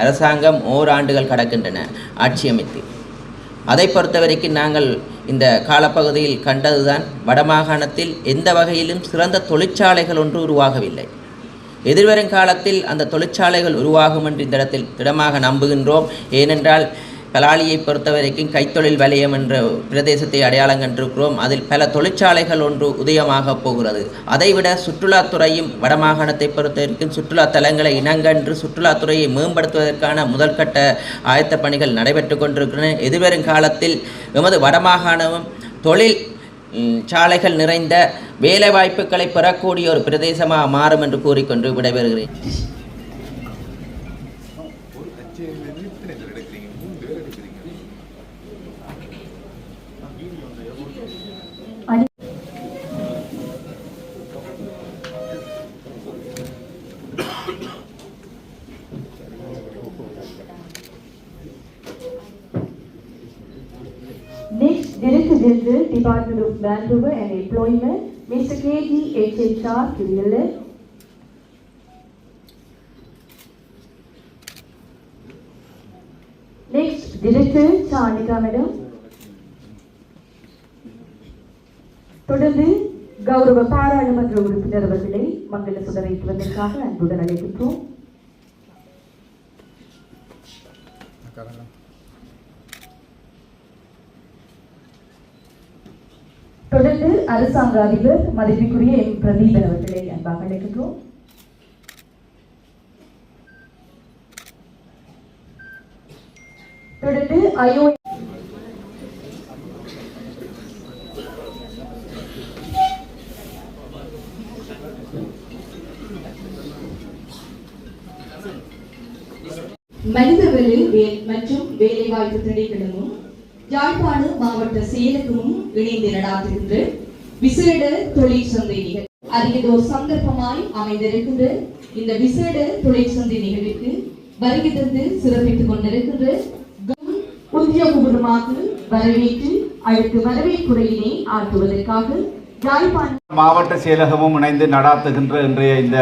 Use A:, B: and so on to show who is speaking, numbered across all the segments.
A: அரசாங்கம் ஓராண்டுகள் கடக்கின்றன ஆட்சி அமைத்து. அதை பொறுத்தவரைக்கும் நாங்கள் இந்த காலப்பகுதியில் கண்டதுதான், வடமாகாணத்தில் எந்த வகையிலும் சிறந்த தொழிற்சாலைகள் ஒன்று உருவாகவில்லை. எதிர்வரும் காலத்தில் அந்த தொழிற்சாலைகள் உருவாகும் என்று இந்த இடத்தில் திடமாக நம்புகின்றோம். ஏனென்றால் பலாலியை பொறுத்தவரைக்கும் கைத்தொழில் வலயம் என்ற பிரதேசத்தை அடையாளம் கண்டிருக்கிறோம். அதில் பல தொழிற்சாலைகள் ஒன்று உதயமாக போகிறது. அதைவிட சுற்றுலாத்துறையும் வடமாகாணத்தை பொறுத்தவரைக்கும் சுற்றுலா தலங்களை இனங்கன்று சுற்றுலாத்துறையை மேம்படுத்துவதற்கான முதல்கட்ட ஆயத்த பணிகள் நடைபெற்று கொண்டிருக்கின்றன. எதிர்வரும் காலத்தில் எமது வடமாகாணமும் தொழில் சாலைகள் நிறைந்த வேலை வாய்ப்புகளை பெறக்கூடிய ஒரு பிரதேசமாக மாறும் என்று கூறிக்கொண்டு விடைபெறுகிறேன்.
B: Next, Director General, Department of Manpower and Employment, Mr. K.G. H.H.R. Kiriyalla. Next, Director Chanika Madam. தொடர்ந்து கௌரவ பாராளுமன்ற உறுப்பினர் அவர்களை மங்கள சுடரைக்குவதற்காக அன்புடன் அழைக்கின்றோம். தொடர்ந்து அரசாங்க அதிபர் மதிப்பிற்குரிய எம் பிரதீபன் அவர்களை அன்பாக அழைக்கின்றோம். தொடர்ந்து
C: மனிதவள மற்றும் வேலைவாய்ப்பு திணைக்களமும் யாழ்ப்பாண மாவட்ட செயலகமும் இணைந்து நடாத்துகின்ற விசேட தொழிற்சந்தை நிகழ்வு அரியதோர் சந்தர்ப்பமாய் அமைந்திருக்கின்ற இந்த விசேட தொழிற்சந்தை நிகழ்வுக்கு வருகை தந்து சிறப்பித்துக் கொண்டிருக்கின்ற உத்தியோகபூர்வமாக வரவேற்று அடுத்து வரவேற்புரையினை ஆற்றுவதற்காக யாழ்ப்பாண
D: மாவட்ட செயலகமும் இணைந்து நடாத்துகின்ற இன்றைய இந்த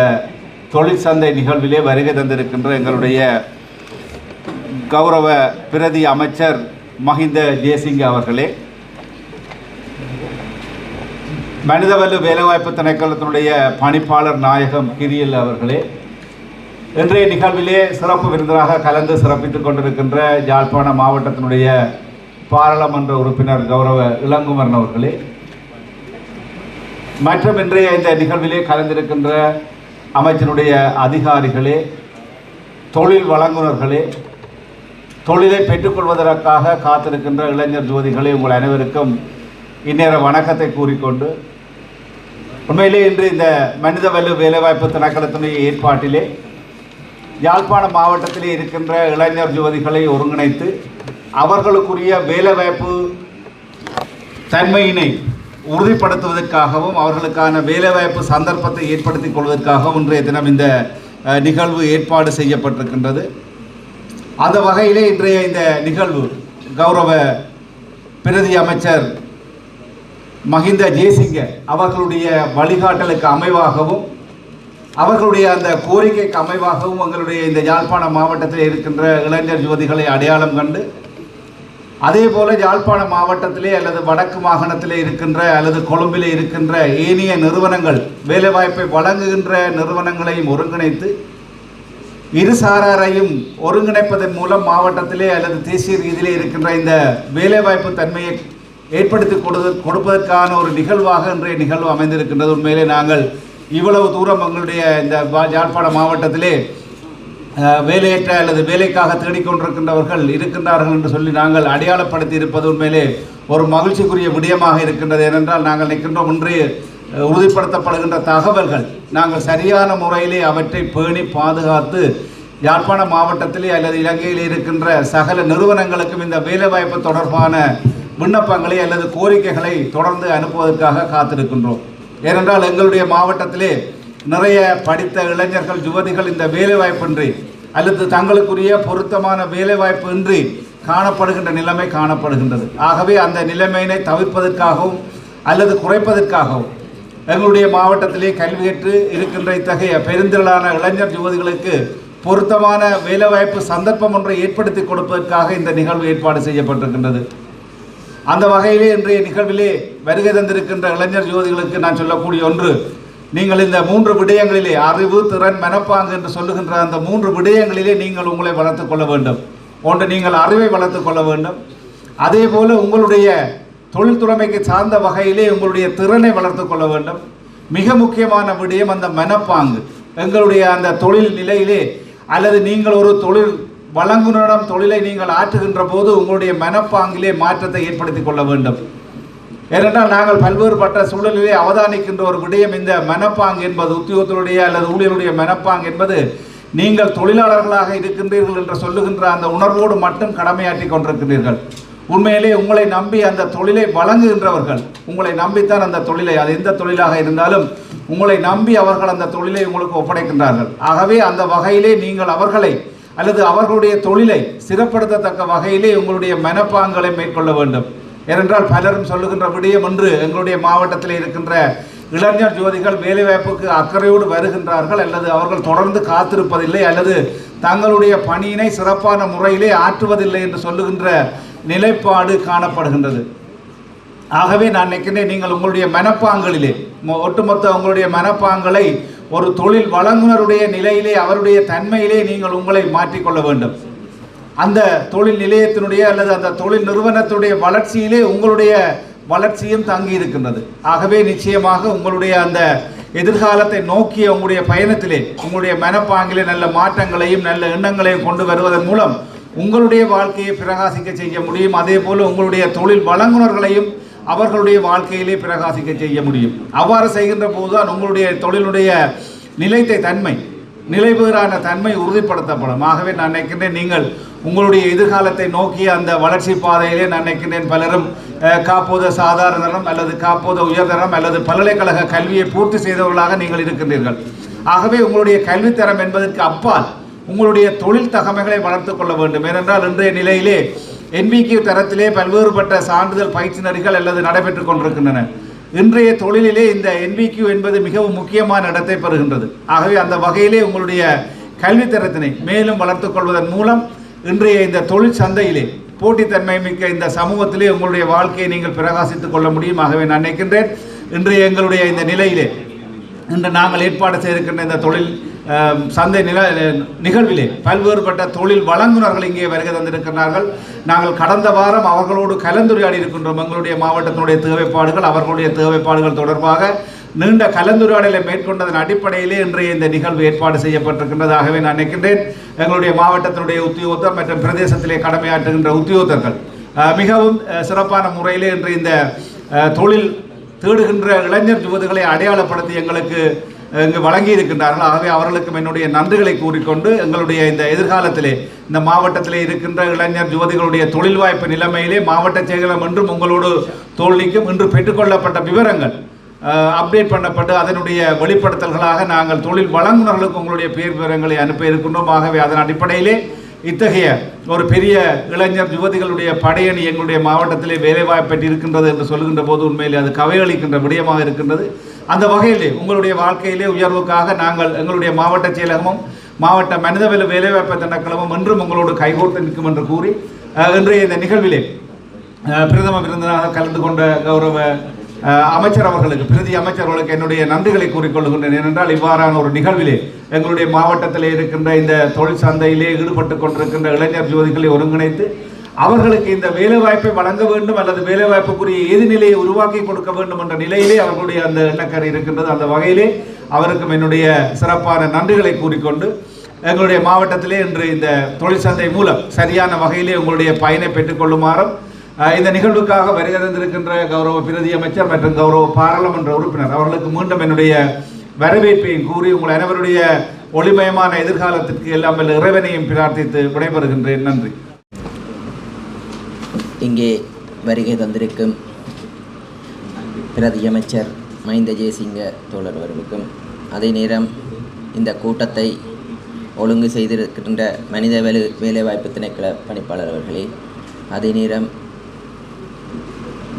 D: தொழிற்சந்தை நிகழ்விலே வருகை தந்திருக்கின்ற எங்களுடைய கௌரவ பிரதி அமைச்சர் மஹிந்த ஜெயசிங்க அவர்களே, மனிதவள வேலைவாய்ப்பு திணைக்களத்தினுடைய பணிப்பாளர் நாயகம் கிரியல் அவர்களே, இன்றைய நிகழ்விலே சிறப்பு விருந்தினராக கலந்து சிறப்பித்துக் கொண்டிருக்கின்ற யாழ்ப்பாண மாவட்டத்தினுடைய பாராளுமன்ற உறுப்பினர் கௌரவ இளங்குமரன் அவர்களே, மற்றும் இன்றைய இந்த நிகழ்விலே கலந்திருக்கின்ற அமைச்சருடைய அதிகாரிகளே, தொழில் வழங்குனர்களே, தொழிலை பெற்றுக்கொள்வதற்காக காத்திருக்கின்ற இளைஞர் ஜோதிகளே, உங்கள் அனைவருக்கும் இந்நேர வணக்கத்தை கூறிக்கொண்டு, உண்மையிலே இன்று இந்த மனிதவள வேலைவாய்ப்பு திணைக்களத்தினுடைய ஏற்பாட்டிலே யாழ்ப்பாண மாவட்டத்திலே இருக்கின்ற இளைஞர் ஜோதிகளை ஒருங்கிணைத்து அவர்களுக்குரிய வேலைவாய்ப்பு தன்மையினை உறுதிப்படுத்துவதற்காகவும் அவர்களுக்கான வேலைவாய்ப்பு சந்தர்ப்பத்தை ஏற்படுத்திக் கொள்வதற்காகவும் இன்றைய தினம் இந்த நிகழ்வு ஏற்பாடு செய்யப்பட்டிருக்கின்றது. அந்த வகையிலே இன்றைய இந்த நிகழ்வு கௌரவ பிரதி அமைச்சர் மஹிந்த ஜெயசிங்க அவர்களுடைய வழிகாட்டலுக்கு அமைவாகவும் அவர்களுடைய அந்த கோரிக்கைக்கு அமைவாகவும் எங்களுடைய இந்த யாழ்ப்பாண மாவட்டத்தில் இருக்கின்ற இளைஞர் ஜோதிகளை அடையாளம் கண்டு, அதே போல யாழ்ப்பாண மாவட்டத்திலே அல்லது வடக்கு மாகாணத்திலே இருக்கின்ற அல்லது கொழும்பிலே இருக்கின்ற ஏனைய நிறுவனங்கள் வேலைவாய்ப்பை வழங்குகின்ற நிறுவனங்களையும் ஒருங்கிணைத்து இரு சாராரையும் ஒருங்கிணைப்பதன் மூலம் மாவட்டத்திலே அல்லது தேசிய ரீதியிலே இருக்கின்ற இந்த வேலைவாய்ப்பு தன்மையை ஏற்படுத்தி கொடுப்பதற்கான ஒரு நிகழ்வாக இன்றைய நிகழ்வு அமைந்திருக்கின்றது. உண்மையிலே நாங்கள் இவ்வளவு தூரம் எங்களுடைய இந்த யாழ்ப்பாண மாவட்டத்திலே வேலையற்ற அல்லது வேலைக்காக தேடிக்கொண்டிருக்கின்றவர்கள் இருக்கின்றார்கள் என்று சொல்லி நாங்கள் அடையாளப்படுத்தி இருப்பது உண்மையிலே ஒரு மகிழ்ச்சிக்குரிய விடயமாக இருக்கின்றது. ஏனென்றால் நாங்கள் நிற்கின்றோம் இன்று உறுதிப்படுத்தப்படுகின்ற தகவல்கள் நாங்கள் சரியான முறையிலே அவற்றை பேணி பாதுகாத்து யாழ்ப்பாண மாவட்டத்திலே அல்லது இலங்கையில் இருக்கின்ற சகல நிறுவனங்களுக்கும் இந்த வேலைவாய்ப்பு தொடர்பான விண்ணப்பங்களை அல்லது கோரிக்கைகளை தொடர்ந்து அனுப்புவதற்காக காத்திருக்கின்றோம். ஏனென்றால் எங்களுடைய மாவட்டத்திலே நிறைய படித்த இளைஞர்கள் யுவதிகள் இந்த வேலைவாய்ப்பின்றி அல்லது தங்களுக்குரிய பொருத்தமான வேலைவாய்ப்பு இன்றி காணப்படுகின்ற நிலைமை காணப்படுகின்றது. ஆகவே அந்த நிலைமையினை தவிர்ப்பதற்காகவும் அல்லது குறைப்பதற்காகவும் எங்களுடைய மாவட்டத்திலே கல்வி கற்று இருக்கின்ற இத்தகைய பெருந்திரளான இளைஞர் யுவதிகளுக்கு பொருத்தமான வேலைவாய்ப்பு சந்தர்ப்பம் ஒன்றை ஏற்படுத்தி கொடுப்பதற்காக இந்த நிகழ்வு ஏற்பாடு செய்யப்பட்டிருக்கின்றது. அந்த வகையிலே இன்றைய நிகழ்விலே வருகை தந்திருக்கின்ற இளைஞர் ஜோதிகளுக்கு நான் சொல்லக்கூடிய ஒன்று, நீங்கள் இந்த 3 விடயங்களிலே அறிவு, திறன், மனப்பாங்கு என்று சொல்லுகின்ற அந்த 3 விடயங்களிலே நீங்கள் உங்களை வளர்த்துக் கொள்ள வேண்டும். ஒன்று, நீங்கள் அறிவை வளர்த்துக் கொள்ள வேண்டும். அதே போல உங்களுடைய தொழில் துறைமைக்கு சார்ந்த வகையிலே உங்களுடைய திறனை வளர்த்துக் கொள்ள வேண்டும். மிக முக்கியமான விடயம் அந்த மனப்பாங்கு. எங்களுடைய அந்த தொழில் நிலையிலே அல்லது நீங்கள் ஒரு தொழில் வழங்குனரிடம் தொழிலை நீங்கள் ஆற்றுகின்ற போது உங்களுடைய மனப்பாங்கிலே மாற்றத்தை ஏற்படுத்தி கொள்ள வேண்டும். ஏனென்றால் நாங்கள் பல்வேறுபட்ட சூழலிலே அவதானிக்கின்ற ஒரு விடயம் இந்த மனப்பாங்கு என்பது, உத்தியோகத்தினுடைய அல்லது ஊழியருடைய மனப்பாங்கு என்பது நீங்கள் தொழிலாளர்களாக இருக்கின்றீர்கள் என்று சொல்லுகின்ற அந்த உணர்வோடு மட்டும் கடமையாற்றி கொண்டிருக்கின்றீர்கள். உண்மையிலே உங்களை நம்பி அந்த தொழிலை வழங்குகின்றவர்கள், உங்களை நம்பித்தான் அந்த தொழிலை, அது எந்த தொழிலாக இருந்தாலும் உங்களை நம்பி அவர்கள் அந்த தொழிலை உங்களுக்கு ஒப்படைக்கின்றார்கள். ஆகவே அந்த வகையிலே நீங்கள் அவர்களை அல்லது அவர்களுடைய தொழிலை சிறப்படுத்தத்தக்க வகையிலே உங்களுடைய மனப்பாங்களை மேற்கொள்ள வேண்டும். ஏனென்றால் பலரும் சொல்லுகின்ற விடயம் ஒன்று, எங்களுடைய மாவட்டத்தில் இருக்கின்ற இளைஞர் ஜோதிகள் வேலைவாய்ப்புக்கு அக்கறையோடு வருகின்றார்கள் அல்லது அவர்கள் தொடர்ந்து காத்திருப்பதில்லை அல்லது தங்களுடைய பணியினை சிறப்பான முறையிலே ஆற்றுவதில்லை என்று சொல்லுகின்ற நிலைப்பாடு காணப்படுகின்றது. ஆகவே நான் நினைக்கிறேன், நீங்கள் உங்களுடைய மனப்பாங்களிலே ஒட்டுமொத்த உங்களுடைய மனப்பாங்களை ஒரு தொழில் வழங்குனருடைய நிலையிலே அவருடைய தன்மையிலே நீங்கள் உங்களை மாற்றிக்கொள்ள வேண்டும். அந்த தொழில் நிலையத்தினுடைய அல்லது அந்த தொழில் நிறுவனத்துடைய வளர்ச்சியிலே உங்களுடைய வளர்ச்சியும் தங்கி இருக்கின்றது. ஆகவே நிச்சயமாக உங்களுடைய அந்த எதிர்காலத்தை நோக்கிய உங்களுடைய பயணத்திலே உங்களுடைய மனப்பாங்கிலே நல்ல மாற்றங்களையும் நல்ல எண்ணங்களையும் கொண்டு வருவதன் மூலம் உங்களுடைய வாழ்க்கையை பிரகாசிக்க செய்ய முடியும். அதே போல உங்களுடைய தொழில் வழங்குனர்களையும் அவர்களுடைய வாழ்க்கையிலே பிரகாசிக்க செய்ய முடியும். அவ்வாறு செய்கின்ற போதுதான் உங்களுடைய தொழிலுடைய நிலைத்த தன்மை, நிலைபெறான தன்மை உறுதிப்படுத்தப்படும். ஆகவே நான் நினைக்கின்றேன், நீங்கள் உங்களுடைய எதிர்காலத்தை நோக்கிய அந்த வளர்ச்சி பாதையிலே நான் நினைக்கின்றேன் பலரும் காப்போத சாதாரண தரம் அல்லது காப்போத உயர்தரம் அல்லது பல்கலைக்கழக கல்வியை பூர்த்தி செய்தவர்களாக நீங்கள் இருக்கின்றீர்கள். ஆகவே உங்களுடைய கல்வித்தரம் என்பதற்கு அப்பால் உங்களுடைய தொழில் தகமைகளை வளர்த்துக் கொள்ள வேண்டும். ஏனென்றால் இன்றைய நிலையிலே NVQ தரத்திலே பல்வேறுபட்ட சான்றிதழ் பயிற்சி நெறிகள் அல்லது நடைபெற்றுக் கொண்டிருக்கின்றன. இன்றைய தொழிலிலே இந்த NVQ என்பது மிகவும் முக்கியமான இடத்தை பெறுகின்றது. ஆகவே அந்த வகையிலே உங்களுடைய கல்வித்தரத்தினை மேலும் வளர்த்துக் கொள்வதன் மூலம் இன்றைய இந்த தொழில் சந்தையிலே போட்டித்தன்மை மிக்க இந்த சமூகத்திலே உங்களுடைய வாழ்க்கையை நீங்கள் பிரகாசித்துக் கொள்ள முடியும். ஆகவே நான் நினைக்கின்றேன், இன்றைய எங்களுடைய இந்த நிலையிலே இன்று நாங்கள் ஏற்பாடு செய்திருக்கின்ற இந்த தொழில் சந்தை நிகழ்விலே பல்வேறுபட்ட தொழில் வழங்குனர்கள் இங்கே வருகை தந்திருக்கிறார்கள். நாங்கள் கடந்த வாரம் அவர்களோடு கலந்துரையாடி இருக்கின்றோம். எங்களுடைய மாவட்டத்தினுடைய தேவைப்பாடுகள், அவர்களுடைய தேவைப்பாடுகள் தொடர்பாக நீண்ட கலந்துரையாடலை மேற்கொண்டதன் அடிப்படையிலே இன்றைய இந்த நிகழ்வு ஏற்பாடு செய்யப்பட்டிருக்கின்றது. ஆகவே நான் நினைக்கின்றேன், எங்களுடைய மாவட்டத்தினுடைய உத்தியோகத்தர் மற்றும் பிரதேசத்திலே கடமையாற்றுகின்ற உத்தியோகத்தர்கள் மிகவும் சிறப்பான முறையிலே இன்று இந்த தொழில் தேடுகின்ற இளைஞர் யுவதிகளை அடையாளப்படுத்தி எங்களுக்கு இங்கு வழங்கி இருக்கின்றார்கள். ஆகவே அவர்களுக்கும் என்னுடைய நன்றிகளை கூறிக்கொண்டு எங்களுடைய இந்த எதிர்காலத்திலே இந்த மாவட்டத்திலே இருக்கின்ற இளைஞர் யுவதிகளுடைய தொழில் வாய்ப்பு நிலைமையிலே மாவட்ட செயலகம் என்றும் உங்களோடு தோல்விக்கும் இன்று பெற்றுக்கொள்ளப்பட்ட விவரங்கள் அப்டேட் பண்ணப்பட்டு அதனுடைய வெளிப்படுத்தல்களாக நாங்கள் தொழில் வழங்குனர்களுக்கு உங்களுடைய பேர் விவரங்களை அனுப்ப இருக்கின்றோம். ஆகவே அதன் அடிப்படையிலே இத்தகைய ஒரு பெரிய இளைஞர் யுவதிகளுடைய படையணி எங்களுடைய மாவட்டத்திலே வேலைவாய்ப்பு பெற்று இருக்கின்றது என்று சொல்கின்ற போது உண்மையிலே அது கவையளிக்கின்ற விடயமாக இருக்கின்றது. அந்த வகையிலே உங்களுடைய வாழ்க்கையிலே உயர்வுக்காக நாங்கள் எங்களுடைய மாவட்ட செயலகமும் மாவட்ட மனிதவள வேலைவாய்ப்பு திணைக்களமும் என்றும் உங்களோடு கைகோர்த்து நிற்கும் என்று கூறி இன்றைய இந்த நிகழ்விலே பிரதம விருந்தினராக கலந்து கொண்ட கௌரவ அமைச்சர் அவர்களுக்கு, பிரதி அமைச்சர்களுக்கு என்னுடைய நன்றிகளை கூறிக்கொள்கின்றேன். ஏனென்றால் இவ்வாறான ஒரு நிகழ்விலே எங்களுடைய மாவட்டத்திலே இருக்கின்ற இந்த தொழில் சந்தையிலே ஈடுபட்டு கொண்டிருக்கின்ற இளைஞர் ஜோதிகளை ஒருங்கிணைத்து அவர்களுக்கு இந்த வேலைவாய்ப்பை வழங்க வேண்டும் அல்லது வேலைவாய்ப்புக்குரிய எதிர்நிலையை உருவாக்கி கொடுக்க வேண்டும் என்ற நிலையிலே அவர்களுடைய அந்த எண்ணக்கரை இருக்கின்றது. அந்த வகையிலே அவருக்கும் என்னுடைய சிறப்பான நன்றிகளை கூறிக்கொண்டு எங்களுடைய மாவட்டத்திலே இன்று இந்த தொழில் சந்தை மூலம் சரியான வகையிலே உங்களுடைய பயனை பெற்றுக்கொள்ளுமாறும் இந்த நிகழ்வுக்காக வருகை தந்திருக்கின்ற கௌரவ பிரதி அமைச்சர் மற்றும் கௌரவ பாராளுமன்ற உறுப்பினர் அவர்களுக்கு மீண்டும் என்னுடைய வரவேற்பையும் கூறி உங்கள் அனைவருடைய ஒளிமயமான எதிர்காலத்திற்கு எல்லாம் இறைவனையும் பிரார்த்தித்து விடைபெறுகின்றேன். நன்றி.
A: இங்கே வருகை தந்திருக்கும் பிரதி அமைச்சர் மஹிந்த ஜெயசிங்க தோழர் அவர்களுக்கும், அதே நேரம் இந்த கூட்டத்தை ஒழுங்கு செய்திருக்கின்ற மனித வேலைவாய்ப்பு திணைக்கள பணிப்பாளர் அவர்களே, அதே நேரம்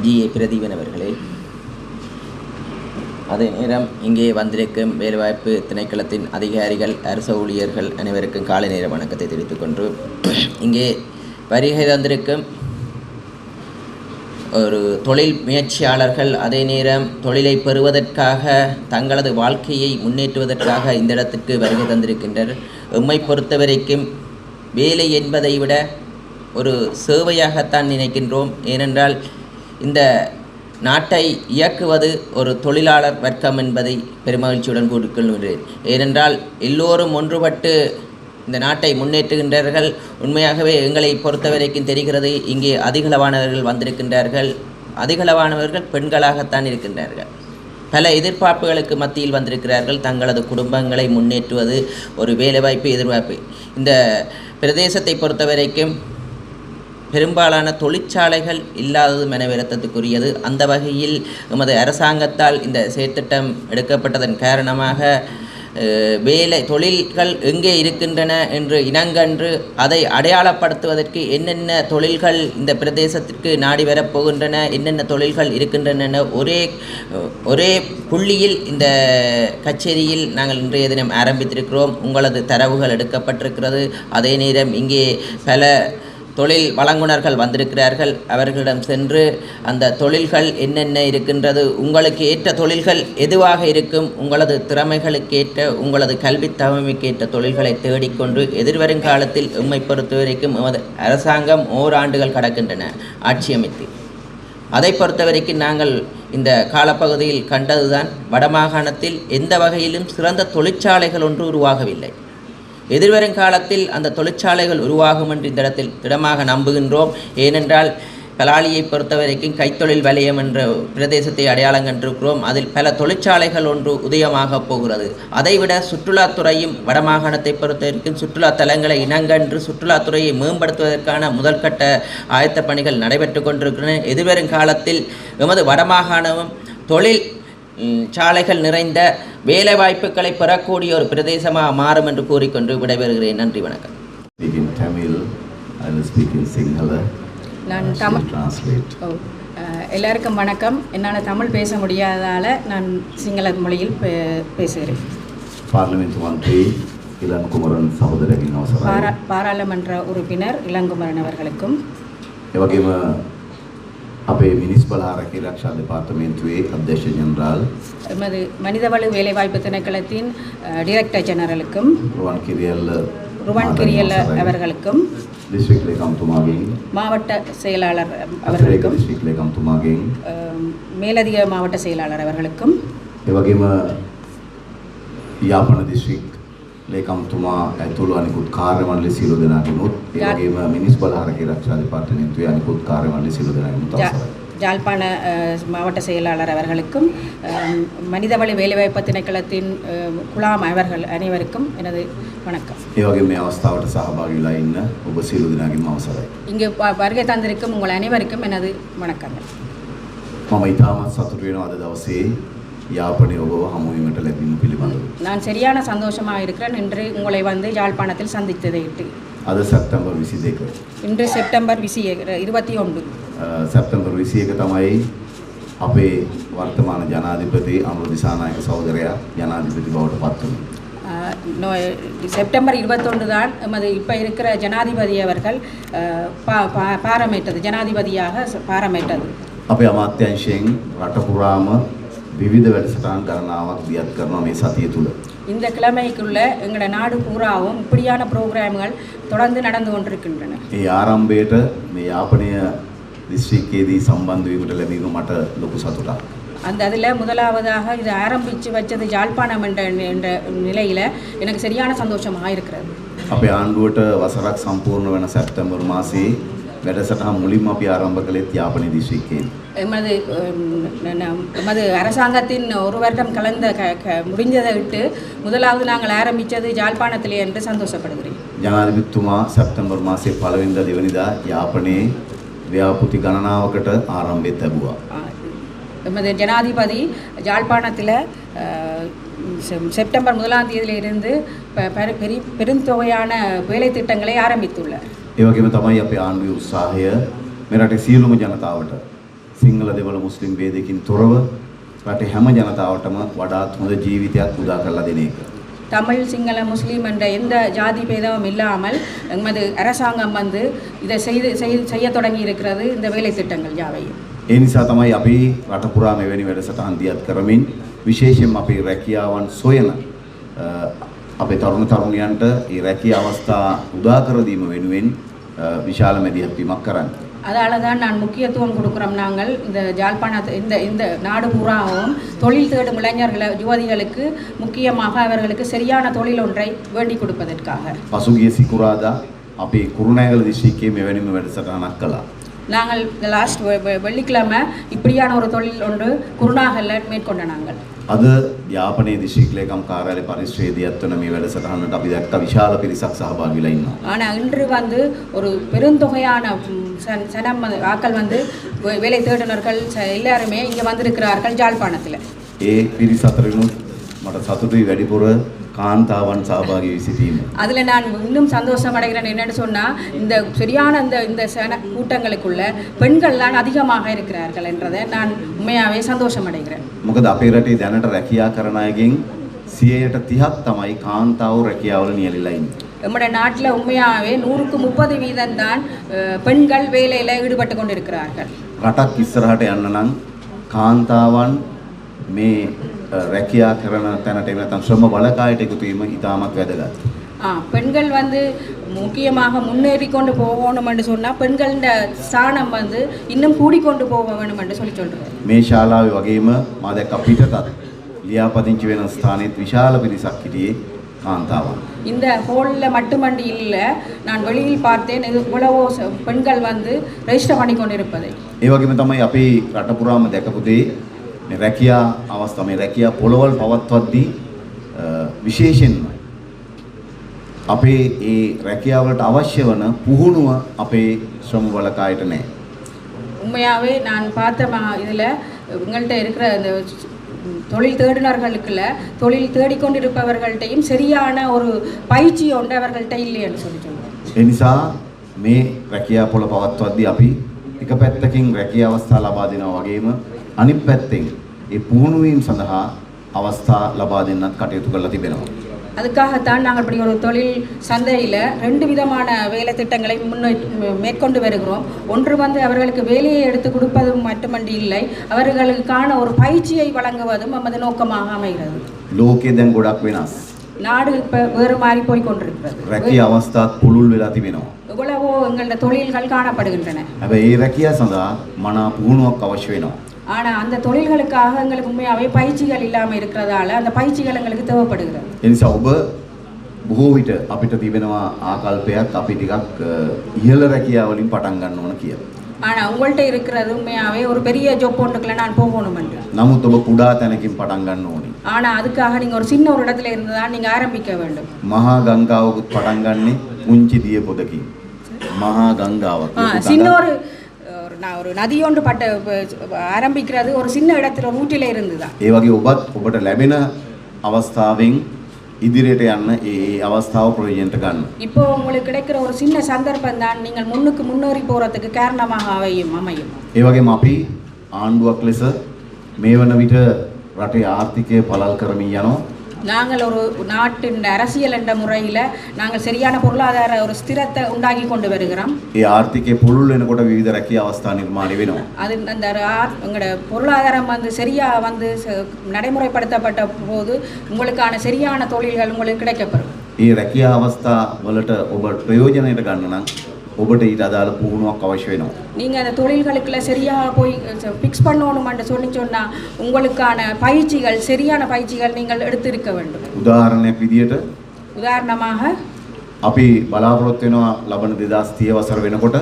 A: GA பிரதீபன் அவர்களே, அதே நேரம் இங்கே வந்திருக்கும் வேலைவாய்ப்பு திணைக்களத்தின் அதிகாரிகள், அரசு ஊழியர்கள் அனைவருக்கும் காலை நேர வணக்கத்தை தெரிவித்துக் கொண்டு இங்கே வருகை தந்திருக்கும் ஒரு தொழில் முயற்சியாளர்கள், அதே நேரம் தொழிலை பெறுவதற்காக தங்களது வாழ்க்கையை முன்னேற்றுவதற்காக இந்த இடத்திற்கு வருகை தந்திருக்கின்றனர். எம்மை பொறுத்தவரைக்கும் வேலை என்பதை விட ஒரு சேவையாகத்தான் நினைக்கின்றோம். ஏனென்றால் இந்த நாட்டை இயக்குவது ஒரு தொழிலாளர் வர்க்கம் என்பதை பெருமகிழ்ச்சியுடன் கூறிக்கொள்கிறேன். ஏனென்றால் எல்லோரும் ஒன்றுபட்டு இந்த நாட்டை முன்னேற்றுகின்றார்கள். உண்மையாகவே எங்களை பொறுத்தவரைக்கும் தெரிகிறது, இங்கே அதிகளவானவர்கள் வந்திருக்கின்றார்கள். அதிகளவானவர்கள் பெண்களாகத்தான் இருக்கின்றார்கள். பல எதிர்பார்ப்புகளுக்கு மத்தியில் வந்திருக்கிறார்கள். தங்களது குடும்பங்களை முன்னேற்றுவது, ஒரு வேலைவாய்ப்பு எதிர்பார்ப்பு. இந்த பிரதேசத்தை பொறுத்தவரைக்கும் பெரும்பாலான தொழிற்சாலைகள் இல்லாதது மனவருத்தத்துக்குரியது. அந்த வகையில் எமது அரசாங்கத்தால் இந்த செயற்திட்டம் எடுக்கப்பட்டதன் காரணமாக தொழில்கள் எங்கே இருக்கின்றன என்று இனங்கன்று அதை அடையாளப்படுத்துவதற்கு என்னென்ன தொழில்கள் இந்த பிரதேசத்திற்கு நாடி வரப்போகின்றன, என்னென்ன தொழில்கள் இருக்கின்றன ஒரே புள்ளியில் இந்த கச்சேரியில் நாங்கள் இன்றைய தினம் ஆரம்பித்திருக்கிறோம். உங்களது தரவுகள் எடுக்கப்பட்டிருக்கிறது. அதே நேரம் இங்கே பல தொழில் வழங்குனர்கள் வந்திருக்கிறார்கள். அவர்களிடம் சென்று அந்த தொழில்கள் என்னென்ன இருக்கின்றது, உங்களுக்கு ஏற்ற தொழில்கள் எதுவாக இருக்கும், உங்களது திறமைகளுக்கேற்ற, உங்களது கல்வி தகமைக்கேற்ற தொழில்களை தேடிக்கொண்டு எதிர்வரும் காலத்தில் எம்மை பொறுத்தவரைக்கும் எமது அரசாங்கம் ஓராண்டுகள் கடக்கின்றன ஆட்சியமைத்து. அதை பொறுத்தவரைக்கும் நாங்கள் இந்த காலப்பகுதியில் கண்டதுதான், வடமாகாணத்தில் எந்த வகையிலும் சிறந்த தொழிற்சாலைகள் ஒன்று உருவாகவில்லை. எதிர்வரும் காலத்தில் அந்த தொழிற்சாலைகள் உருவாகும் என்று இந்த இடத்தில் திடமாக நம்புகின்றோம். ஏனென்றால் பலாலியை பொறுத்தவரைக்கும் கைத்தொழில் வலயம் என்ற பிரதேசத்தை அடையாளம் கண்டிருக்கிறோம். அதில் பல தொழிற்சாலைகள் ஒன்று உதயமாக போகிறது. அதைவிட சுற்றுலாத்துறையும் வடமாகாணத்தை பொறுத்தவரைக்கும் சுற்றுலா தலங்களை இனங்கன்று சுற்றுலாத்துறையை மேம்படுத்துவதற்கான முதல்கட்ட ஆயத்த பணிகள் நடைபெற்று கொண்டிருக்கின்றன. எதிர்வரும் காலத்தில் எமது வடமாகாணமும் தொழில் சாலைகள் நிறைந்த வேலை வாய்ப்புகளை பெறக்கூடிய ஒரு பிரதேசமாக மாறும் என்று கூறிக்கொண்டு விடைபெறுகிறேன். நன்றி, வணக்கம்.
E: நான் தமிழ் எல்லாருக்கும் வணக்கம். என்னால் தமிழ் பேச முடியாததால் நான் சிங்கள மொழியில் பேசுகிறேன். பாராளுமன்ற உறுப்பினர் இளங்குமரன் அவர்களுக்கும்
F: අපේ මිනිස් බල ආරක්ෂා ආරක්ෂා දෙපාර්තමේන්තුවේ අධ්‍යක්ෂ ජෙනරාල්
E: எமது மனிதவள வேலைவாய்ப்பு திணைக்களத்தின் டைரக்டர் ஜெனரலுக்கும் ருவான் கிரியல்ல அவர்களுக்கும்
F: டிஸ்ட்ரிக்ட் லேகம்තුමාගෙන්
E: மாவட்ட செயலாளர் அவர்களுக்கும்
F: டிஸ்ட்ரிக்ட் லேகம்තුමාගෙන්
E: மேலதிக மாவட்ட செயலாளர் அவர்களுக்கும்
F: ඒ වගේම යාපන டிஸ்ட்ரிக்ட் ලේකම්තුමා ඇතුළු අනිකුත් කාර්ය මණ්ඩල සියලු දෙනාගෙනුත් ඒ වගේම මිනිස් බල ආරක්ෂා ආරක්ෂා දෙපාර්තමේන්තුවේ අනිකුත් කාර්ය මණ්ඩල සියලු දෙනාගෙනුත් අවසරයි.
E: ஜாழ்ப்பாண மாவட்ட செயலாளர் அவர்களுக்கும் மனிதவள வேலைவாய்ப்பு திணைக்களத்தின் குலாம் அவர்கள் அனைவருக்கும் எனது வணக்கம்.
F: ඒ වගේම මේ අවස්ථාවට සහභාගී වෙලා ඉන්න ඔබ සියලු දෙනාගෙන්ම අවසරයි.
E: இங்கு வருகை தந்திருக்கும் உங்கள் அனைவருக்கும் எனது வணக்கங்கள்.
F: මම ඉතාමත් සතුටු වෙනවා අද දවසේ யாழ்ப்பாணை ඔබව හමුවීමට ලැබීම පිළිබඳව.
E: நான் சரியான சந்தோஷமாக இருக்கிறேன் இன்று உங்களை வந்து யாழ்ப்பாணத்தில் சந்தித்ததை இட்டு.
F: අද සැප්තැම්බර් 22.
E: இன்று செப்டம்பர் 21.
F: සැප්තැම්බර් 21 තමයි අපේ වර්තමාන ජනාධිපති අමරු දිසානායක සහෝදරයා ජනාධිපති බවට පත් වුණේ.
E: செப்டம்பர் 21 தான் எமது இப்போ இருக்கிற ஜனாதிபதி அவர்கள் பாராமேட்டது, ஜனாதிபதியாக பாராமேட்டது.
F: අපේ අමාත්‍යාංශයෙන් රට පුරාම විවිධ වැඩසටහන් ගණනාවක් දියත් කරනවා මේ සතිය තුල.
E: இந்த கிழமைக்குள்ள எங்களோட நாடு பூராவும் இப்படியான ப்ரோக்ராம்கள் தொடர்ந்து நடந்து கொண்டிருக்கின்றன.
F: ඒ ආරම්භයට මේ යාපනය දිස්ත්‍රික්කයේදී සම්බන්ධ වීමට ලැබීම මට ලොකු සතුටක්.
E: அந்த அதில் முதலாவதாக இது ஆரம்பித்து வச்சது யாழ்ப்பாணம் என்ற நிலையில் எனக்கு சரியான சந்தோஷமாக இருக்கிறது.
F: අපේ ආණ්ඩුවට වසරක් සම්පූර්ණ වෙන සැප්තැම්බර් මාසයේ වැඩසටහන් මුලින්ම අපි ආරම්භ කළේ යාපනයේ දිස්ත්‍රික්කයෙන්.
E: எமது அரசாங்கத்தின் ஒரு வருடம் கலந்த முடிந்ததை விட்டு முதலாவது நாங்கள் ஆரம்பித்தது யாழ்ப்பாணத்திலே என்று சந்தோஷப்படுகிறேன்.
F: ජනාධිපතිතුමා සැප්තැම්බර් මාසයේ 1 වෙනිදා 2 වෙනිදා යාපනයේ ව්‍යාපෘති ගණනාවකට ආරම්භය ලැබුවා.
E: எமது ஜனாதிபதி யாழ்ப்பாணத்தில் செப்டம்பர் 1ஆம் தேதியிலிருந்து பெருந்தொகையான வேலை திட்டங்களை ஆரம்பித்துள்ளார்.
F: ඒ වගේම තමයි අපේ ආණ්ඩුවේ උත්සාහය මේ රටේ සියලුම ජනතාවට සිංහල දෙමළ මුස්ලිම් ભેදයකින් තොරව රටේ හැම ජනතාවටම වඩාත් හොඳ ජීවිතයක් උදා කරලා දෙන එක.
E: தமிழ் சிங்கள முஸ்லீம் என்ற எந்த ஜாதி பேதமும் இல்லாமல் எமது அரசாங்கம் வந்து இதை செய்ய தொடங்கி இருக்கிறது இந்த வேலை திட்டங்கள் யாவையும்.
F: ඒ නිසා තමයි අපි රට පුරා මෙවැනි වැඩසටහන් දියත් කරමින් විශේෂයෙන්ම අපේ රැකියාවන් සොයන අපේ තරුණ තරුණියන්ට ඒ රැකියා අවස්ථා උදා කර දීම වෙනුවෙන් විශාල මැදිහත් වීමක් කරන්නේ.
E: அதால தான் நான் முக்கியத்துவம் கொடுக்குறோம். நாங்கள் இந்த ஜாழ்ப்பாணத்தை இந்த நாடு பூராவும் தொழில் தேடும் இளைஞர்களை யுவதிகளுக்கு முக்கியமாக அவர்களுக்கு சரியான தொழில் ஒன்றை வேண்டி கொடுப்பதற்காக
F: පසුගිය සිකුරාදා අපි කුරුණෑගල දිස්ත්‍රික්කයේ මෙවැනිම වැඩසටහනක් කළා.
E: நாங்கள் லாஸ்ட் வெள்ளிக்கிழமை இப்படியான ஒரு தொழில் ஒன்று குருநாகல்ல மேற்கொண்ட நாங்கள்.
F: අද යාපනයේ දිස්ත්‍රික් ලේකම් කාර්යාලය පරිශ්‍රයේදීත් වන මේ වැඩසටහනට අපි දැක්ක විශාල පිරිසක් සහභාගී වෙලා ඉන්නවා.
E: ஆனால் இன்று வந்து ஒரு பெருந்தொகையான சனம் ஆக்கள் வந்து வேலை தேடுனர்கள் எல்லாருமே இங்கே வந்திருக்கிறார்கள் ஜாழ்ப்பாணத்தில்.
F: ඒ පිරිස අතරිනුත් මට සතුටුයි වැඩිපුර කාන්තාවන් සහභාගී වී සිටීම.
E: அதில் நான் இன்னும் சந்தோஷம் அடைகிறேன். என்னென்னு சொன்னால் இந்த சரியான இந்த கூட்டங்களுக்குள்ள பெண்கள் தான் அதிகமாக இருக்கிறார்கள் என்றதை நான் உண்மையாகவே சந்தோஷம் அடைகிறேன்.
F: මොකද අපේ රටේ දැනට රැකියා කරන අයගෙන් 30% තමයි කාන්තාවෝ රැකියාවල නියැලෙලා ඉන්නේ.
E: நம்முடைய நாட்டில் உண்மையாகவே 130% தான் பெண்கள் வேலையில் ஈடுபட்டு கொண்டிருக்கிறார்கள்.
F: රටක් ඉස්සරහට යන්න නම් කාන්තාවන් මේ රැකියා කරන තැනට එන නැත්නම් ශ්‍රම බලකායට එකතු වීම ඉතාමත් වැදගත්.
E: பெண்கள் வந்து முக்கியமாக முன்னேறி கொண்டு போகணும் என்று சொன்னால் பெண்களின் ஸ்தானம் வந்து இன்னும் கூடிக்கொண்டு போக வேணும் என்று சொல்கிறேன்.
F: මේ ශාලාවේ වගේම මා දැක්ක පිටතත් ලියාපදිංචි වෙන ස්ථානෙත් විශාල පිරිසක් හිටියේ කාන්තාවන්.
E: இந்த ஹோலில் மட்டுமண்டி இல்லை, நான் வெளியில் பார்த்தேன் இவ்வளவோ பெண்கள் வந்து ரெஜிஸ்டர் பண்ணி கொண்டிருப்பதை.
F: ඒ වගේම තමයි අපි රට පුරාම දැකපු දේ මේ රැකියා අවස්ථා මේ රැකියා පොළවල් පවත්වද්දී විශේෂයෙන්ම අපේ ඒ රැකියාවලට අවශ්‍ය වන පුහුණුව අපේ ශ්‍රම බලකායට නැහැ.
E: உண்மையாகவே நான் பார்த்த இதில் உங்கள்கிட்ட இருக்கிற இந்த தொழில் தேடினர்களுக்குள்ள தொழில் தேடிக்கொண்டிருப்பவர்கள்ட்டையும் சரியான ஒரு பயிற்சி ஒன்று அவர்கள்ட்ட இல்லை என்று சொல்லுவோம்.
F: ඒ නිසා මේ රැකියා පොළ පවත්වද්දී අපි එක පැත්තකින් රැකියා අවස්ථා ලබා දෙනවා වගේම අනිත් පැත්තෙන් ඒ පුහුණු වීම සඳහා අවස්ථා ලබා දෙන්නත් කටයුතු කරලා තිබෙනවා.
E: அதுக்காகத்தான் நாங்கள் இப்படி ஒரு தொழில் சந்தையில் 2 விதமான வேலை திட்டங்களை மேற்கொண்டு வருகிறோம். ஒன்று வந்து அவர்களுக்கு வேலையை எடுத்து கொடுப்பதும் மட்டுமன்றி இல்லை, அவர்களுக்கான ஒரு பயிற்சியை வழங்குவதும் நமது நோக்கமாக அமைகிறது.
F: ලෝකයේ දැන් ගොඩක් වෙනස්.
E: நாடு இப்போ வேறு மாதிரி போய் கொண்டிருக்கிறது.
F: රැකියා අවස්ථාත් පුළුල් වෙලා තිබෙනවා.
E: எவ்வளவோ எங்களோட தொழில்கள் காணப்படுகின்றன.
F: හැබැයි ඒ රැකියා සඳහා මනා පුහුණුවක් අවශ්‍ය වෙනවා.
E: ஆனால் அந்த தொழில்களுக்காக எங்களுக்கு உண்மையாகவே பயிற்சிகள் இல்லாமல் இருக்கிறதால அந்த பயிற்சிகள் எங்களுக்கு தேவைப்படுகிறது.
F: ඒ නිසා ඔබ බොහෝ විට අපිට තිබෙනවා ආකල්පයක් අපි ටිකක් ඉහළ රැකියා වලින් පටන් ගන්න ඕන කියලා.
E: ஆனால் உங்கள்கிட்ட இருக்கிறது உண்மையாகவே ஒரு பெரிய ஜாப் ஒன்றுக்குள்ள நான் போகணும் என்று.
F: නමුත් ඔබ කුඩා තැනකින් පටන් ගන්න ඕනේ.
E: ஆனால் அதுக்காக நீங்கள் ஒரு சின்ன ஒரு இடத்துல இருந்து தான் நீங்கள் ஆரம்பிக்க வேண்டும்.
F: මහා ගංගාවකුත් පටන් ගන්නේ පුංචි දිය පොදකින්. මහා ගංගාවක්.
E: சின்ன ஒரு நதி ஒன்று ஆரம்பிக்கிறது ஒரு சின்ன இடத்துல ரூட்டில் இருந்து தான்.
F: ඒ වගේ ඔබට ලැබෙන අවස්ථාවෙන් ඉදිරියට යන්න ඒ අවස්ථාව ප්‍රයෝජනට ගන්න.
E: இப்போ உங்களுக்கு கிடைக்கிற ஒரு சின்ன சந்தர்ப்பம் தான் நீங்கள் முன்னுக்கு முன்னேறி போறதுக்கு காரணமாக அமையும்.
F: ඒ වගේම අපි ආණ්ඩුවක් ලෙස මේ වන විට රටේ ආර්ථිකය පළල් කරමින් යනවා. நாங்கள் ஒரு நாட்டின் அரசியல் என்ற முறையில் நாங்கள் சரியான பொருளாதார ஒரு ஸ்திரத்தை உண்டாக்கி கொண்டு வருகிறோம். ඒ ආර්ථිකය පුළුල් වෙනකොට විවිධ රැකියා අවස්ථා නිර්මාණය වෙනවා. அது அந்த உங்களோட பொருளாதாரம் வந்து சரியா வந்து நடைமுறைப்படுத்தப்பட்ட போது உங்களுக்கான சரியான தொழில்கள் உங்களுக்கு கிடைக்கப்பெறும். ඒ රැකියා අවස්ථා වලට ඔබ ප්‍රයෝජනයට ගන්න නම් ඔබට ඊට අදාළ පුහුණුවක් අවශ්‍ය වෙනවා. நீங்கள் அந்த தொழில்களுக்குள்ள சரியாக போய் ஃபிக்ஸ் பண்ணணும்னு சொன்னா உங்களுக்கான பயிற்சிகள் சரியான பயிற்சிகள் நீங்கள் எடுத்திருக்க வேண்டும். උදාහරණයක් විදියට உதாரணமாக අපි බලාපොරොත්තු වෙනවා ලබන 2030 වසර වෙනකොට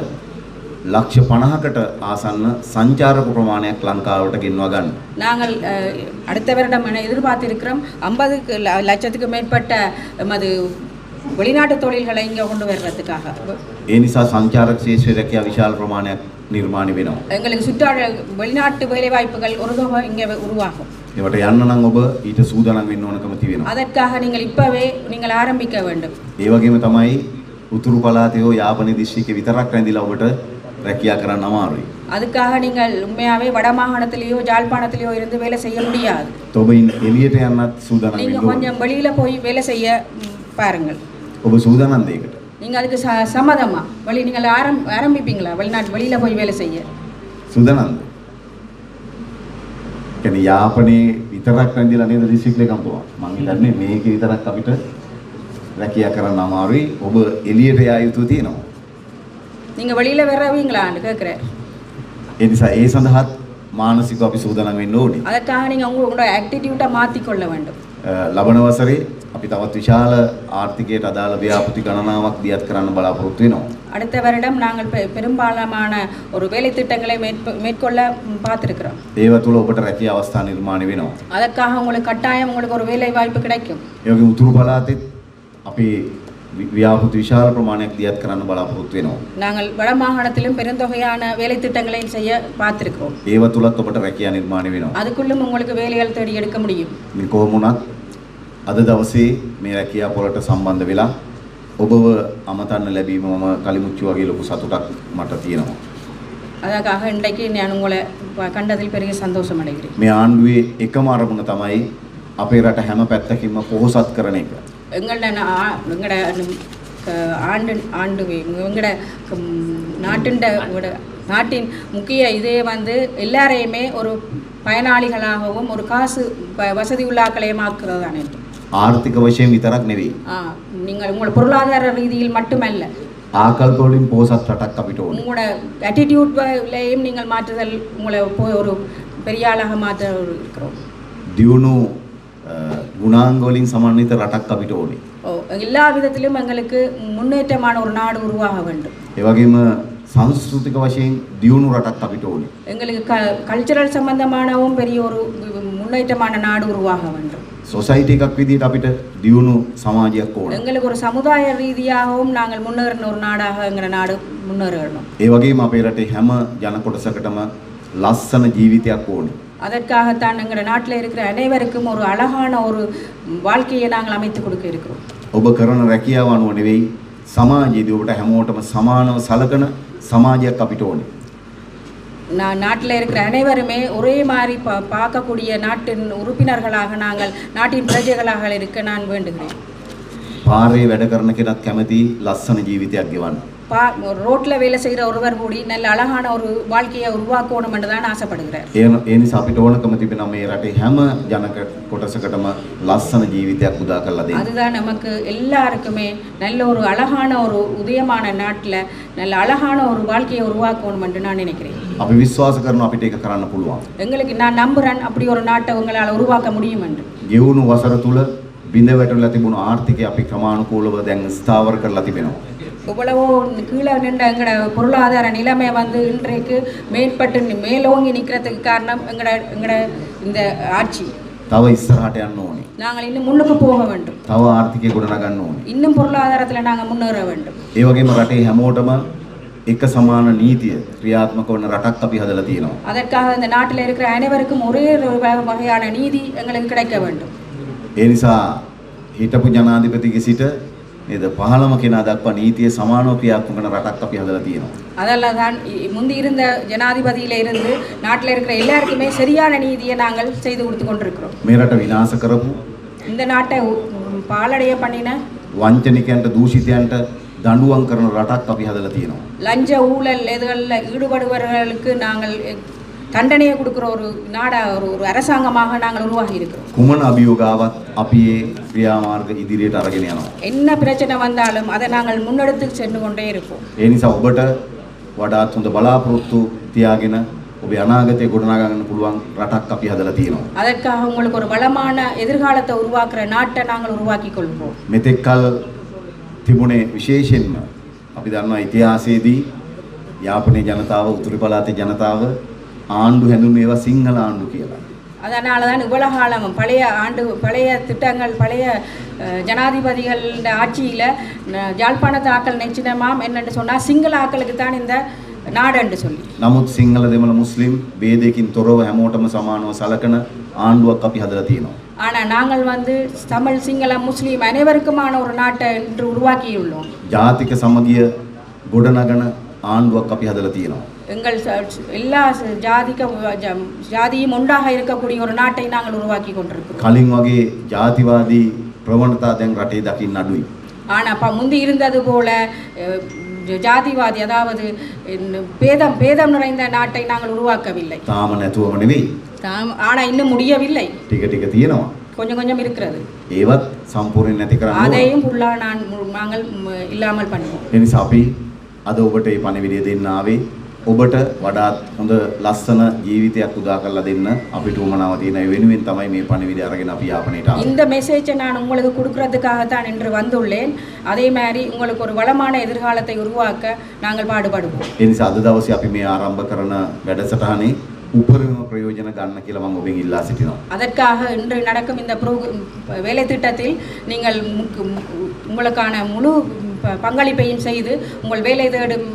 F: ලක්ෂ 50කට ආසන්න සංචාරක ප්‍රමාණයක් ලංකාවට ගෙන්වා ගන්න. நாங்கள் அடுத்த வருடம் எதிர்பார்த்திருக்கிறோம் 50 லட்சத்துக்கு மேற்பட்ட நமது வெளிநாட்டு தொழில்களை இங்கே கொண்டு வர்றதுக்காக. ඒ නිසා සංචාරක ශේෂ්ත්‍රයේ රැකියා විශාල ප්‍රමාණයක් නිර්මාණය වෙනවා. எங்களுக்கு சுற்றாட வெளிநாட்டு வேலை வாய்ப்புகள் ஒரு தொகை இங்கே உருவாகும். ඒවට යන්න නම් ඔබ ඊට සූදානම් වෙන්න ඕනකම තියෙනවා. அதற்காக நீங்கள் இப்பவே நீங்கள் ஆரம்பிக்க வேண்டும். ඒ වගේම තමයි උතුරු පළාතේ හෝ යාපනයේ දිස්ත්‍රික්කේ විතරක් රැඳිලා ඔබට රැකියා කරන්න අමාරුයි.
E: அதுக்காக நீங்கள் உண்மையாகவே வடமாகாணத்திலேயோ ஜாழ்ப்பாணத்திலேயோ இருந்து வேலை செய்ய முடியாது.
F: ඔබ එළියට යන්නත් සූදානම්
E: நீங்கள்
F: වෙන්න
E: கொஞ்சம் வெளியில் போய் வேலை செய்ய பாருங்கள்.
F: ඔබ සූදානම්ද ඒකට?
E: நீங்கள் அதுக்கு சம்மதமா நீங்கள் ஆரம்பிப்பீங்களா வெளியில் போய் வேலை செய்ய?
F: සූදානම්ද? කියන්නේ යාපනයේ විතරක් රැඳිලා නේද ඩිස්ට්‍රික්ට් එකම තුවා. මං හිතන්නේ මේකේ විතරක් අපිට රැකියා කරන්න අමාරුයි. ඔබ එළියට යා යුතු තියෙනවා.
E: நீங்கள் வெளியில் வரவீங்களான்னு கேட்குறேன்.
F: ඒ නිසා ඒ සඳහාත් මානසිකව අපි සූදානම් වෙන්න ඕනේ.
E: அதற்காக நீங்கள் உங்களோட ஆக்டிடியூட்டை மாற்றிக்கொள்ள வேண்டும்.
F: ලබන වසරේ අපි තවත් විශාල ආර්ථිකයට අදාළ ව්‍යාපෘති ගණනාවක් දියත් කරන්න බලාපොරොත්තු වෙනවා.
E: அடுத்த வருடம் நாங்கள் பெரும்பாலான ஒரு வேலை திட்டங்களை மேற்கொள்ள பார்த்துருக்கிறோம்.
F: ඒව තුළ ඔබට රැකියා අවස්ථා නිර්මාණය වෙනවා.
E: அதற்காக உங்களுக்கு கட்டாயம் உங்களுக்கு ஒரு வேலை வாய்ப்பு கிடைக்கும்.
F: ඒ වගේ උතුරු පළාතෙත් අපි ව්‍යාපෘති විශාල ප්‍රමාණයක් දියත් කරන්න බලාපොරොත්තු වෙනවා.
E: நாங்கள் வடமாகாணத்திலும் பெருந்தொகையான வேலை திட்டங்களை செய்ய பார்த்திருக்கிறோம்.
F: ඒව තුලත් ඔබට රැකියා නිර්මාණය වෙනවා.
E: அதுக்குள்ளும் உங்களுக்கு வேலைகள் தேடி எடுக்க முடியும்.
F: මේ කොහොම වුණත් අද දවසේ මේ රැකියා පොළට සම්බන්ධ වෙලා ඔබව අමතන්න ලැබීම මම කලිමුච්චු වගේ ලොකු සතුටක් මට තියෙනවා.
E: அதற்காக இன்றைக்கு நான் உங்களை கண்டதில் பெரிய சந்தோஷம் அடைகிறேன்.
F: මේ ආණ්ඩුවේ එකම අරමුණ තමයි අපේ රට හැම පැත්තකින්ම පොහොසත් කරන එක.
E: எங்களோட எங்களோட நாட்டின் முக்கிய இதே வந்து எல்லாரையுமே ஒரு பயனாளிகளாகவும் ஒரு காசு வசதி உள்ளாக்களையும் ஆக்குறதானே.
F: ආර්ථික වශයෙන් විතරක් නෙවෙයි.
E: நீங்கள் உங்களோட பொருளாதார ரீதியில் மட்டுமல்ல,
F: ආකල්ප වලින් පොහොසත් රටක් අපිට ඕනේ.
E: உங்களோட ஆட்டிடியூட்லையும் நீங்கள் மாற்றுதல் உங்களை ஒரு பெரிய ஆளாக மாற்ற இருக்கிறோம்.
F: දියුණු ගුණාංග වලින් සමන්විත රටක් අපිට ඕනේ.
E: எல்லா விதத்திலும் எங்களுக்கு முன்னேற்றமான ஒரு நாடு உருவாக வேண்டும்.
F: ඒ වගේම සංස්කෘතික වශයෙන් දියුණු රටක් අපිට ඕනේ.
E: எங்களுக்கு கல்ச்சரல் சம்பந்தமானவும் பெரிய ஒரு முன்னேற்றமான நாடு உருவாக வேண்டும்.
F: சொசைட்டி එකක් විදිහට අපිට දියුණු සමාජයක් ඕනේ.
E: எங்களுக்கு ஒரு சமுதாய ரீதியாகவும் நாங்கள் முன்னேறின ஒரு நாடாக எங்கள் நாடு முன்னேறணும்.
F: ඒ වගේම අපේ රටේ හැම ජන කොටසකටම ලස්සන ජීවිතයක් ඕනේ.
E: அதற்காகத்தான் எங்கள் நாட்டில் இருக்கிற அனைவருக்கும் ஒரு அழகான ஒரு வாழ்க்கையை நாங்கள் அமைத்து கொடுக்க இருக்கிறோம்.
F: ඔබ කරන රැකියාව අනුව නෙවෙයි සමාජයේදී ඔබට හැමෝටම සමානව සලකන සමාජයක් අපිට ඕනේ.
E: நாட்டில் இருக்கிற அனைவருமே ஒரே மாதிரி பார்க்கக்கூடிய நாட்டின் உறுப்பினர்களாக நாங்கள் நாட்டின் பிரஜைகளாக இருக்க நான் வேண்டுகிறேன்.
F: පාරේ වැඩ කරන කෙනත් කැමති ලස්සන ජීවිතයක් ගෙවන්න.
E: ரோட்டில் வேலை செய்கிற ஒருவர் கூடி நல்ல அழகான ஒரு வாழ்க்கையை உருவாக்கணும் என்று தான் ஆசைப்படுகிறார்.
F: ඒ නිසා අපිට ඕනකම තිබෙනවා මේ රටේ හැම ජන කොටසකටම ලස්සන ජීවිතයක් උදා කරලා දෙන්න.
E: அதுதான் நமக்கு எல்லாருக்குமே நல்ல ஒரு அழகான ஒரு உதயமான நாட்டில் நல்ல அழகான ஒரு வாழ்க்கையை உருவாக்கணும் என்று நான் நினைக்கிறேன்.
F: අපි විශ්වාස කරනවා අපිට ඒක කරන්න පුළුවන්.
E: எங்களுக்கு நான் நம்புறேன் அப்படி ஒரு நாட்டை உங்களால் உருவாக்க முடியும் என்று.
F: ගෙවුණු වසර තුල බිඳ වැටුණා තිබුණු ආර්ථිකය අපි ක්‍රමානුකූලව දැන් ස්ථාවර කරලා තිබෙනවා.
E: இவ்வளவோ கீழே நின்ற எங்களோட பொருளாதார நிலைமை வந்து இன்றைக்கு மேற்பட்டு மேலோங்கி நிற்கிறதுக்கு காரணம் எங்களோட இந்த ஆட்சி.
F: තව ඉස්සරහට යන්න ඕනේ.
E: நாங்கள் இன்னும் முன்னுக்கு போக வேண்டும்.
F: තව ආර්ථිකය ගොඩනගන්න ඕනේ.
E: இன்னும் பொருளாதாரத்தில் நாங்கள் முன்னேற வேண்டும்.
F: ඒ වගේම රටේ හැමෝටම එක සමාන නීතිය ක්‍රියාත්මක වන රටක් අපි හදලා තියෙනවා.
E: அதற்காக இந்த நாட்டில் இருக்கிற அனைவருக்கும் ஒரே வகையான நீதி எங்களுக்கு கிடைக்க வேண்டும்.
F: ඒ නිසා හිටපු ජනාධිපතිගේ සිට නේද 15ම කෙනා දක්වා නීතිය සමානව ක්‍රියාත්මක කරන රටක් අපි හදලා තියෙනවා.
E: அதெல்லாம் தான் முந்தி இருந்த ஜனாதிபதியில இருந்து நாட்டில் இருக்கிற எல்லாருக்குமே சரியான நீதியை நாங்கள் செய்து கொடுத்து கொண்டிருக்கிறோம்.
F: මේ රට විනාශ කරපු
E: இந்த நாட்டை பாலடைய பண்ணின
F: වංචනිකයන්ට දූෂිතයන්ට දඬුවම් කරන රටක් අපි හදලා තියෙනවා.
E: லஞ்ச ஊழல் இதுகளில் ஈடுபடுபவர்களுக்கு நாங்கள் தண்டனையை கொடுக்குற ஒரு நாடா ஒரு அரசாங்கமாக நாங்கள் உருவாகி இருக்கிறோம்.
F: කුමන අභියෝගාවත් අපි ඒ ක්‍රියාමාර්ග ඉදිරියට අරගෙන යනවා.
E: என்ன பிரச்சனை வந்தாலும் அதை நாங்கள் முன்னெடுத்து சென்று கொண்டே இருப்போம்.
F: ඒ නිසා ඔබට වඩාත් හොඳ බලාපොරොත්තු තියාගෙන ඔබේ අනාගතය ගොඩනගා ගන්න පුළුවන් රටක් අපි හදලා තියෙනවා.
E: அதற்காக உங்களுக்கு ஒரு வளமான எதிர்காலத்தை உருவாக்குற நாட்டை நாங்கள் உருவாக்கி கொள்வோம்.
F: මෙතෙක්කල් තිබුණේ විශේෂයෙන්ම අපි දන්නවා ඉතිහාසයේදී යාපනයේ ජනතාව උතුරු පළාතේ ජනතාව ආණ්ඩු හැඳුන්වේවා සිංහල ආණ්ඩු කියලා.
E: அதனால தான் இவ்வளவு காலமும் பழைய திட்டங்கள் பழைய ஜனாதிபதிகள் ஆட்சியில் யாழ்ப்பாணத்து ஆக்கள் நெச்சினமாம் என்னென்று சொன்னால் சிங்கள ஆக்களுக்கு தான் இந்த நாடுன்னு சொல்லி.
F: නමුත් සිංහල දෙමළ මුස්ලිම් ભેදයකින් තොරව හැමෝටම සමානව සලකන ආණ්ඩුවක් අපි හදලා තියෙනවා.
E: ஆனால் நாங்கள் வந்து தமிழ் சிங்களம் முஸ்லீம் அனைவருக்குமான ஒரு நாட்டை இன்று உருவாக்கியுள்ளோம்.
F: ජාතික සමගිය ගොඩනගන ආණ්ඩුවක් අපි හදලා තියෙනවා.
E: எங்கள் எல்லா ஜாதியும் ஒன்றாக இருக்கக்கூடிய ஒரு நாட்டை நாங்கள் உருவாக்கி கொண்டிருக்கிறோம்.
F: කලින් වගේ ජාතිවාදී ප්‍රවණතා දැන් රටේ දකින්න අඩුයි.
E: ஆனால் முந்தி இருந்தது போல ஜாதிவாதி அதாவது பேதம் நிறைந்த நாட்டை நாங்கள் உருவாக்கவில்லை.
F: තාම නැතුවම නෙවෙයි.
E: ஆனால் இன்னும் முடியவில்லை.
F: ටික ටික තියෙනවා.
E: கொஞ்சம் கொஞ்சம் இருக்கிறது.
F: ඒවත් සම්පූර්ණයෙන් නැති කරන්න ඕන.
E: அதையும் ஃபுல்லாக நாங்கள் இல்லாமல் பண்ணுவோம்.
F: ඒ නිසා අපි අද ඔබට මේ පණිවිඩය දෙන්න ආවේ. ඔබට වඩාත් හොඳ ලස්සන ජීවිතයක් උදා කරලා දෙන්න අපිට උවමනාව තියෙන ඒ වෙනුවෙන් තමයි මේ පණිවිඩය අරගෙන අපි යාපනයට ආවේ.
E: இந்த மெசேஜை நான் உங்களுக்கு கொடுக்கறதுக்காகத்தான் இன்று வந்துள்ளேன். அதே மாதிரி உங்களுக்கு ஒரு வளமான எதிர்காலத்தை உருவாக்க நாங்கள் பாடுபடுவோம்.
F: ඒ නිසා අද දවසේ අපි මේ ආරම්භ කරන වැඩසටහනේ උපරිම ප්‍රයෝජන ගන්න කියලා මම ඔබෙන් ඉල්ලා සිටිනවා.
E: அதற்காக இன்று நடக்கும் இந்த வேலை திட்டத்தில் நீங்கள் உங்களுக்கான முழு பங்களிப்பையும் செய்து உங்கள் வேலை தேடும்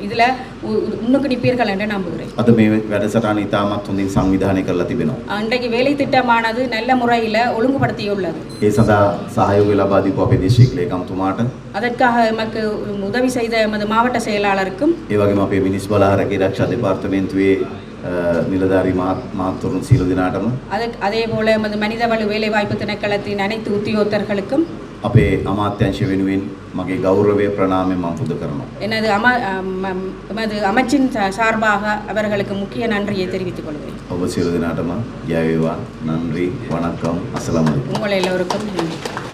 E: இதில் முன்னுக்கு நிற்பீர்கள் என்று நம்புகிறேன்.
F: අද මේ වැඩසටහන ඉතාමත් හොඳින් සංවිධානය කරලා තිබෙනවා.
E: இன்றைக்கு வேலை திட்டமானது நல்ல முறையில் ஒழுங்குபடுத்தியுள்ளது.
F: ඒ සඳහා සහයෝගය ලබා දීපු අපේ දේශීය ලේකම්තුමාට
E: அதற்காக எமக்கு உதவி செய்த எமது மாவட்ட செயலாளருக்கும்
F: ඒ වගේම අපේ මිනිස් බලාරකේ ආරක්ෂා දෙපාර්තමේන්තුවේ නිලධාරී මහත්වරුන් සියලු දෙනාටම
E: அதே போல எமது மனிதவள வேலைவாய்ப்பு திணைக்களத்தின் அனைத்து உத்தியோகத்தர்களுக்கும்
F: අපේ අමාත්‍යංශ වෙනුවෙන් මගේ ගෞරවය ප්‍රණාමයෙන් මම පුද කරනවා.
E: எமது அமைச்சின் சார்பாக அவர்களுக்கு முக்கிய நன்றியை தெரிவித்துக் கொள்கிறேன்.
F: ඔබ සියලු දෙනාටම ජය වේවා. නன்றி, වணக்கம், අස්සලාමු අලයිකුම්.
E: உங்கள் எல்லோருக்கும் நன்றி.